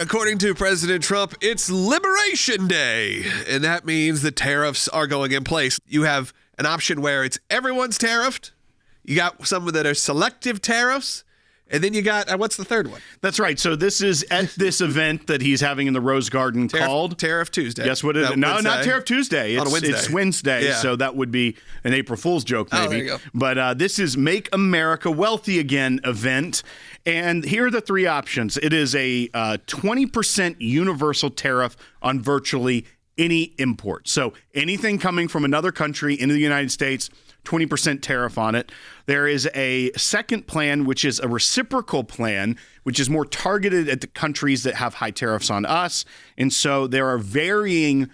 According to President Trump, it's Liberation Day, and that means the tariffs are going in place. You have an option where it's everyone's tariffed. You got some that are selective tariffs. And then you got, what's the third one? That's right. So this is at this event that he's having in the Rose Garden called Tariff Tuesday. Guess what it is? No, not Tariff Tuesday. On a Wednesday. It's Wednesday. Yeah. So that would be an April Fool's joke, maybe. Oh, there you go. But this is Make America Wealthy Again event. And here are the three options. It is a 20% universal tariff on virtually any import. So anything coming from another country into the United States, 20% tariff on it. There is a second plan, which is a reciprocal plan, which is more targeted at the countries that have high tariffs on us. And so there are varying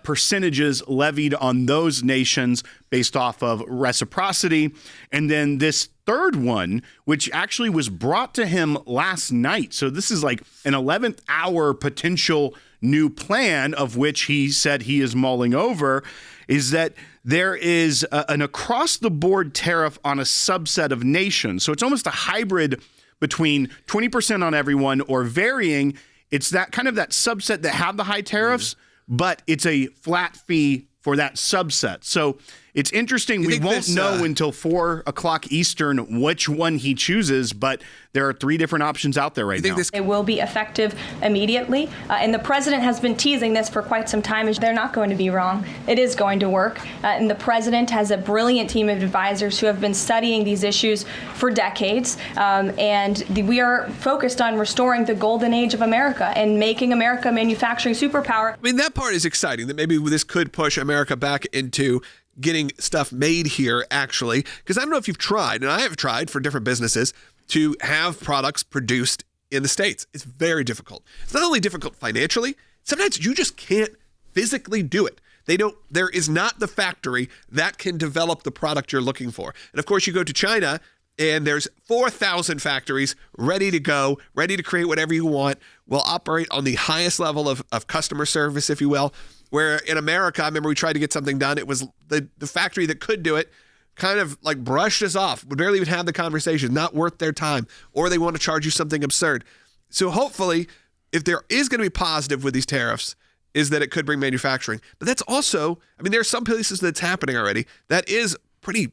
percentages levied on those nations based off of reciprocity. And then this third one, which actually was brought to him last night. So this is like an 11th hour potential new plan of which he said he is mulling over, is that there is an across-the-board tariff on a subset of nations. So it's almost a hybrid between 20% on everyone or varying. It's that kind of that subset that have the high tariffs, but it's a flat fee for that subset. So it's interesting. We won't know until 4 o'clock Eastern which one he chooses, but there are three different options out there right now. It will be effective immediately. And the president has been teasing this for quite some time. They're not going to be wrong. It is going to work. And the president has a brilliant team of advisors who have been studying these issues for decades. And we are focused on restoring the golden age of America and making America a manufacturing superpower. I mean, that part is exciting, that maybe this could push America back into getting stuff made here, actually. Because I don't know if you've tried, and I have tried for different businesses, to have products produced in the States. It's very difficult. It's not only difficult financially, sometimes you just can't physically do it. There is not the factory that can develop the product you're looking for. And of course, you go to China, and there's 4,000 factories ready to go, ready to create whatever you want, will operate on the highest level of customer service, if you will. Where in America, I remember we tried to get something done. It was the factory that could do it kind of like brushed us off, would barely even have the conversation, not worth their time, or they want to charge you something absurd. So hopefully, if there is going to be positive with these tariffs, is that it could bring manufacturing. But that's also, I mean, there are some places that's happening already. That is pretty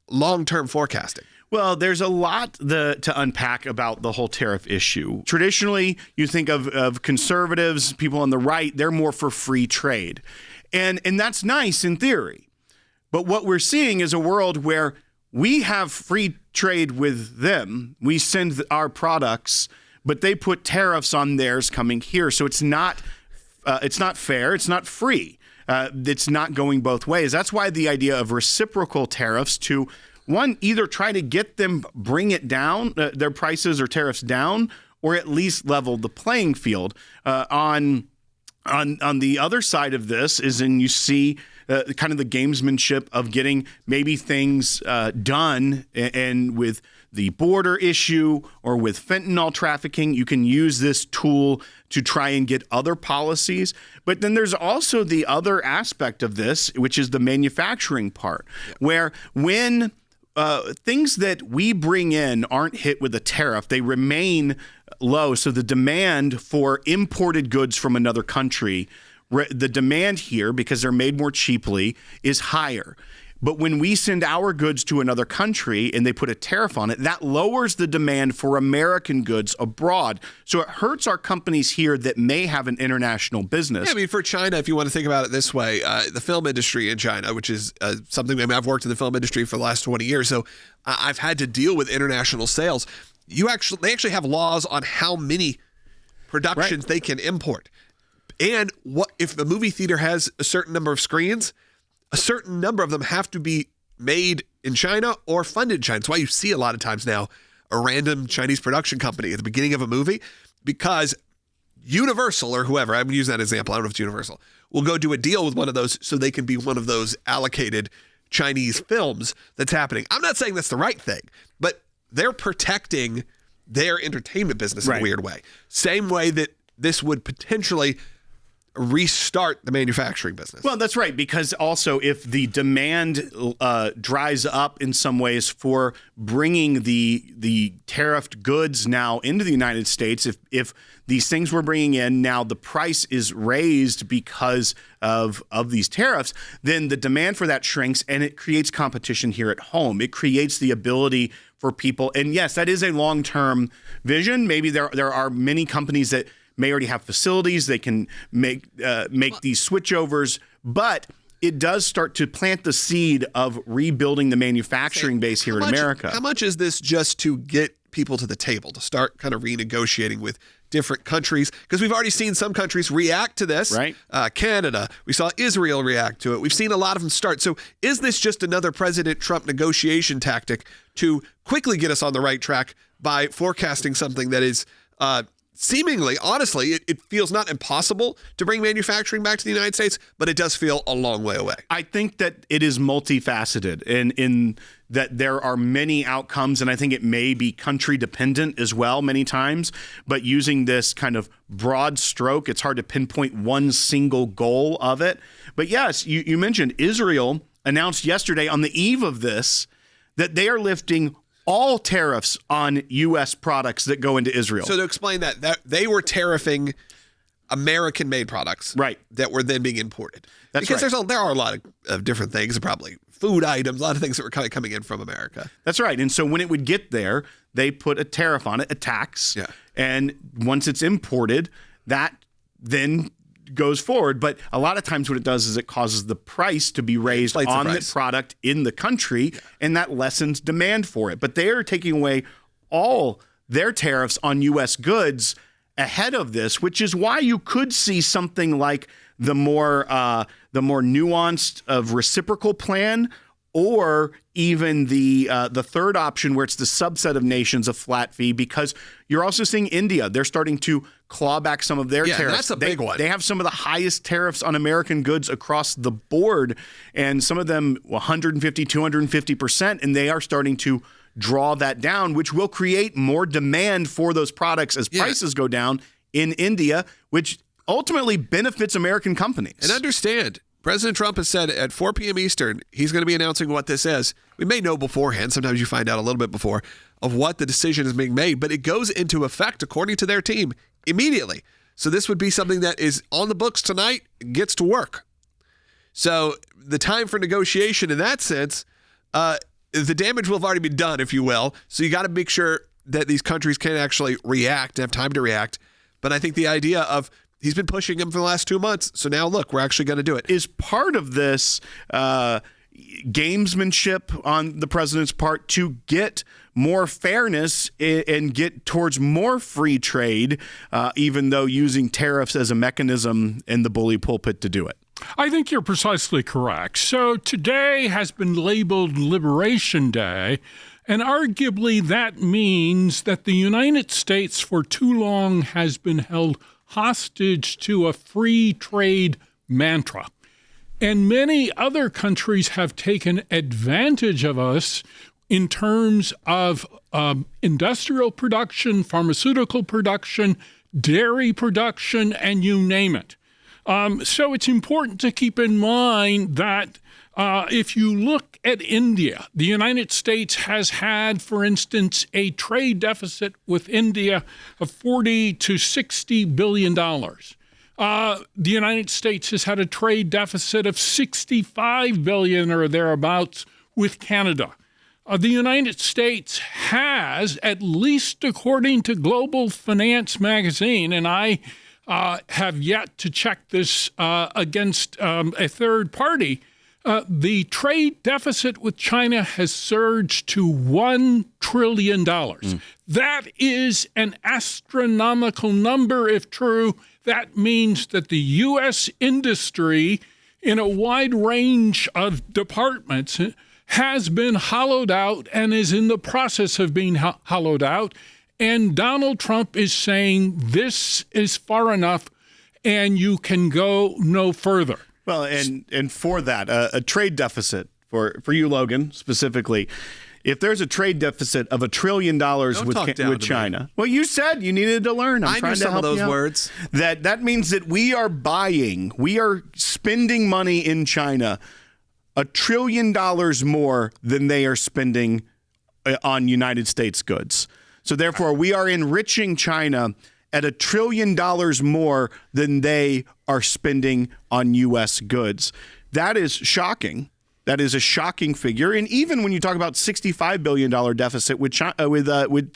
long-term forecasting. Well, there's a lot to unpack about the whole tariff issue. Traditionally, you think of conservatives, people on the right, they're more for free trade. And that's nice in theory. But what we're seeing is a world where we have free trade with them. We send our products, but they put tariffs on theirs coming here. So it's not fair. It's not free. It's not going both ways. That's why the idea of reciprocal tariffs to one, either try to get them, bring it down, their prices or tariffs down, or at least level the playing field. On the other side of this is, and you see kind of the gamesmanship of getting maybe things done, and with the border issue or with fentanyl trafficking, you can use this tool to try and get other policies. But then there's also the other aspect of this, which is the manufacturing part, where when things that we bring in aren't hit with a tariff, they remain low. So the demand for imported goods from another country, the demand here, because they're made more cheaply, is higher. But when we send our goods to another country and they put a tariff on it, that lowers the demand for American goods abroad. So it hurts our companies here that may have an international business. Yeah, I mean, for China, if you want to think about it this way, the film industry in China, which is something, I mean, I've worked in the film industry for the last 20 years, so I've had to deal with international sales. They actually have laws on how many productions they can import. And what if the movie theater has a certain number of screens, a certain number of them have to be made in China or funded in China. That's why you see a lot of times now a random Chinese production company at the beginning of a movie, because Universal or whoever, I'm going to use that example, I don't know if it's Universal, will go do a deal with one of those so they can be one of those allocated Chinese films that's happening. I'm not saying that's the right thing, but they're protecting their entertainment business in a weird way. Same way that this would potentially restart the manufacturing business. Well, that's right, because also if the demand dries up in some ways for bringing the tariffed goods now into the United States, if these things we're bringing in now, the price is raised because of these tariffs, then the demand for that shrinks and it creates competition here at home. It creates the ability for people, and yes, that is a long-term vision. Maybe there are many companies that may already have facilities. They can make these switchovers, but it does start to plant the seed of rebuilding the manufacturing base here in America. How much is this just to get people to the table, to start kind of renegotiating with different countries? Because we've already seen some countries react to this. Right. Canada, we saw Israel react to it. We've seen a lot of them start. So is this just another President Trump negotiation tactic to quickly get us on the right track by forecasting something that is seemingly, honestly, it feels not impossible to bring manufacturing back to the United States, but it does feel a long way away. I think that it is multifaceted in that there are many outcomes, and I think it may be country dependent as well many times, but using this kind of broad stroke, it's hard to pinpoint one single goal of it. But yes, you mentioned Israel announced yesterday on the eve of this that they are lifting all tariffs on U.S. products that go into Israel. So to explain that they were tariffing American-made products, right, that were then being imported. That's because right. there are a lot of different things, probably food items, a lot of things that were coming in from America. That's right. And so when it would get there, they put a tariff on it, a tax. Yeah. And once it's imported, that then goes forward. But a lot of times what it does is it causes the price to be raised on the product in the country, and that lessens demand for it. But they are taking away all their tariffs on U.S. goods ahead of this, which is why you could see something like the more nuanced of reciprocal plan, or even the third option where it's the subset of nations of flat fee, because you're also seeing India. They're starting to claw back some of their tariffs. That's a big one. They have some of the highest tariffs on American goods across the board, and some of them 150, 250%, and they are starting to draw that down, which will create more demand for those products as prices go down in India, which ultimately benefits American companies. And understand, President Trump has said at 4 p.m. Eastern, he's going to be announcing what this is. We may know beforehand. Sometimes you find out a little bit before of what the decision is being made, but it goes into effect, according to their team, immediately. So this would be something that is on the books tonight, gets to work. So the time for negotiation in that sense, the damage will have already been done, if you will. So you got to make sure that these countries can actually react, have time to react. But I think the idea of he's been pushing him for the last 2 months. So now, look, we're actually going to do it. Is part of this gamesmanship on the president's part to get more fairness and get towards more free trade, even though using tariffs as a mechanism in the bully pulpit to do it? I think you're precisely correct. So today has been labeled Liberation Day, and arguably that means that the United States for too long has been held hostage to a free trade mantra. And many other countries have taken advantage of us in terms of industrial production, pharmaceutical production, dairy production, and you name it. So it's important to keep in mind that if you look at India, the United States has had, for instance, a trade deficit with India of $40 to $60 billion. The United States has had a trade deficit of $65 billion or thereabouts with Canada. The United States has, at least according to Global Finance magazine, and I have yet to check this against a third party, the trade deficit with China has surged to $1 trillion. That is an astronomical number, if true. That means that the U.S. industry, in a wide range of departments, has been hollowed out and is in the process of being hollowed out. And Donald Trump is saying this is far enough and you can go no further. Well, and for that, a trade deficit for you, Logan, specifically, If there's a trade deficit of $1 trillion with China, well, you said you needed to learn. I'm trying to help you out. I knew some of those words. That means that we are spending money in China $1 trillion more than they are spending on United States goods. So therefore, we are enriching China at $1 trillion more than they are spending on U.S. goods. That is shocking. That is a shocking figure. And even when you talk about $65 billion deficit with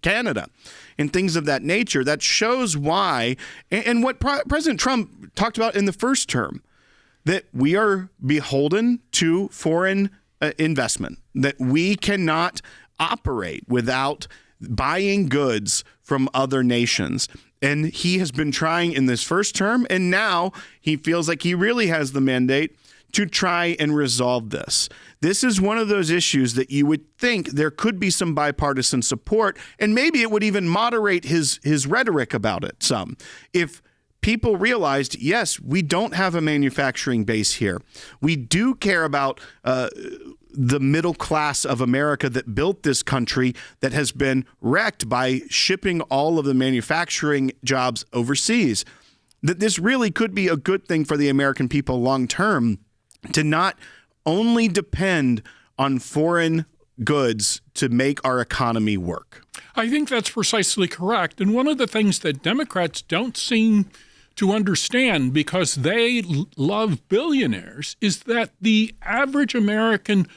Canada and things of that nature, that shows why, and what President Trump talked about in the first term, that we are beholden to foreign investment, that we cannot operate without buying goods from other nations. And he has been trying in this first term, and now he feels like he really has the mandate to try and resolve this. This is one of those issues that you would think there could be some bipartisan support, and maybe it would even moderate his rhetoric about it some. If people realized, yes, we don't have a manufacturing base here. We do care about the middle class of America that built this country that has been wrecked by shipping all of the manufacturing jobs overseas. That this really could be a good thing for the American people long term to not only depend on foreign goods to make our economy work. I think that's precisely correct. And one of the things that Democrats don't seem to understand, because they love billionaires, is that the average American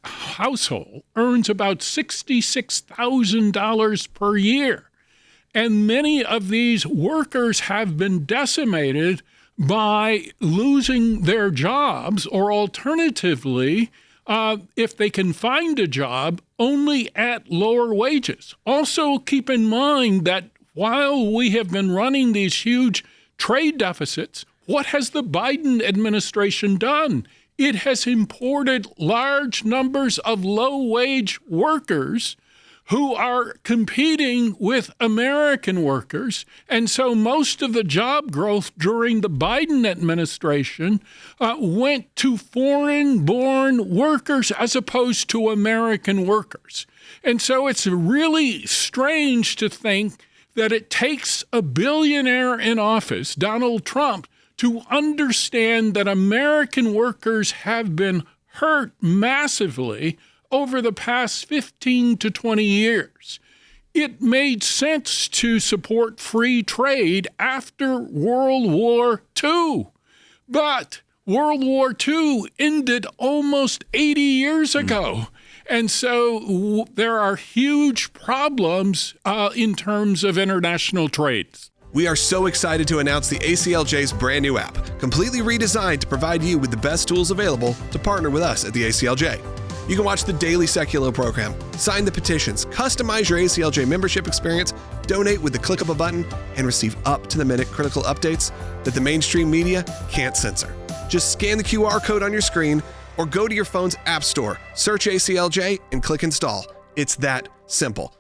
household earns about $66,000 per year. And many of these workers have been decimated by losing their jobs, or alternatively, if they can find a job, only at lower wages. Also, keep in mind that while we have been running these huge trade deficits, what has the Biden administration done? It has imported large numbers of low-wage workers who are competing with American workers. And so most of the job growth during the Biden administration went to foreign-born workers as opposed to American workers. And so it's really strange to think that it takes a billionaire in office, Donald Trump, to understand that American workers have been hurt massively over the past 15 to 20 years. It made sense to support free trade after World War II. But World War II ended almost 80 years ago. And so there are huge problems in terms of international trade. We are so excited to announce the ACLJ's brand new app, completely redesigned to provide you with the best tools available to partner with us at the ACLJ. You can watch the daily Secular program, sign the petitions, customize your ACLJ membership experience, donate with the click of a button, and receive up-to-the-minute critical updates that the mainstream media can't censor. Just scan the QR code on your screen or go to your phone's app store, search ACLJ, and click install. It's that simple.